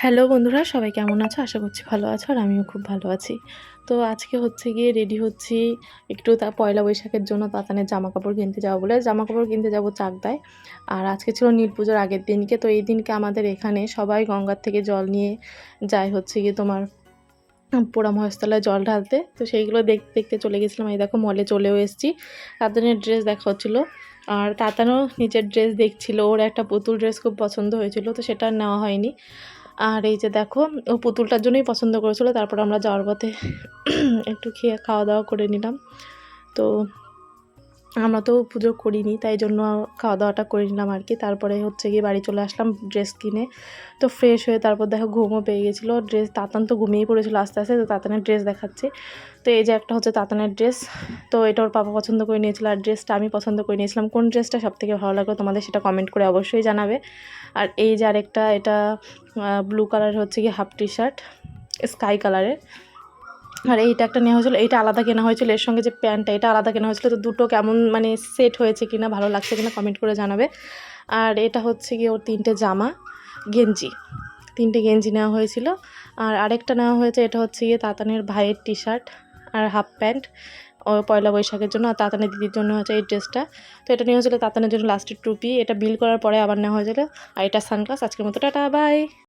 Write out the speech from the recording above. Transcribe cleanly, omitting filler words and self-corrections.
Hello বন্ধুরা, সবাই কেমন আছো? আশা করছি ভালো আছো, আর আমিও খুব ভালো আছি। তো আজকে হচ্ছে গিয়ে রেডি হচ্ছি একটু পয়লা বৈশাখের জন্য তাতানের জামাকাপড় কিনতে যাবো বলে। জামাকাপড় কিনতে যাবো চাকদায়। আর আজকে ছিল নীল পুজোর আগের দিনকে। তো এই দিনকে আমাদের এখানে সবাই গঙ্গার থেকে জল নিয়ে যায় হচ্ছে গিয়ে তোমার পোড়া মহেশতলায় জল ঢালতে। তো সেইগুলো দেখতে দেখতে চলে গেছিলাম। এই দেখো মলে চলেও এসেছি। তাতানের ড্রেস দেখা হচ্ছিলো, আর তাতানও নিজের ড্রেস দেখছিল। ওর একটা পুতুল ড্রেস খুব পছন্দ হয়েছিল, তো সেটা আর নেওয়া হয়নি। আর এই যে দেখো, ও পুতুলটার জন্যই পছন্দ করেছিল। তারপর আমরা যাওয়ার পথে একটু খাওয়া দাওয়া করে নিলাম। তো আমরা তো পুজো করিনি, তাই জন্য খাওয়া দাওয়াটা করে নিলাম আর কি। তারপরে হচ্ছে গিয়ে বাড়ি চলে আসলাম ড্রেস কিনে। তো ফ্রেশ হয়ে তারপর দেখো ঘুমও পেয়ে গেছিলো। ড্রেস তাতান তো ঘুমিয়েই পড়েছিল আস্তে আস্তে। তো তাতানের ড্রেস দেখাচ্ছি। তো এই যে একটা হচ্ছে তাতানের ড্রেস। তো এটা ওর পাপা পছন্দ করে নিয়েছিল, আর ড্রেসটা আমি পছন্দ করে নিয়েছিলাম। কোন ড্রেসটা সবথেকে ভালো লাগলো তোমাদের সেটা কমেন্ট করে অবশ্যই জানাবে। আর এই যে আরেকটা, এটা ব্লু কালারের হচ্ছে কি হাফ টি শার্ট, স্কাই কালারের। আর এইটা একটা নেওয়া হয়েছিলো, এইটা আলাদা কেনা হয়েছিল। এর সঙ্গে যে প্যান্টটা, এটা আলাদা কেনা হয়েছিলো। তো দুটো কেমন মানে সেট হয়েছে কিনা, ভালো লাগছে কিনা কমেন্ট করে জানাবে। আর এটা হচ্ছে গিয়ে ওর তিনটে জামা, গেঞ্জি, তিনটে গেঞ্জি নেওয়া হয়েছিল। আর আরেকটা নেওয়া হয়েছে, এটা হচ্ছে গিয়ে তাতানের ভাইয়ের টি শার্ট আর হাফ প্যান্ট, ও পয়লা বৈশাখের জন্য। আর তাতানের দিদির জন্য হচ্ছে এই ড্রেসটা। তো এটা নেওয়া হয়েছিলো তাতানের জন্য লাস্টের টুপি। এটা বিল করার পরে আবার নেওয়া হয়েছিলো। আর এটা সানগ্লাস। আজকের মতো টাটা, বাই।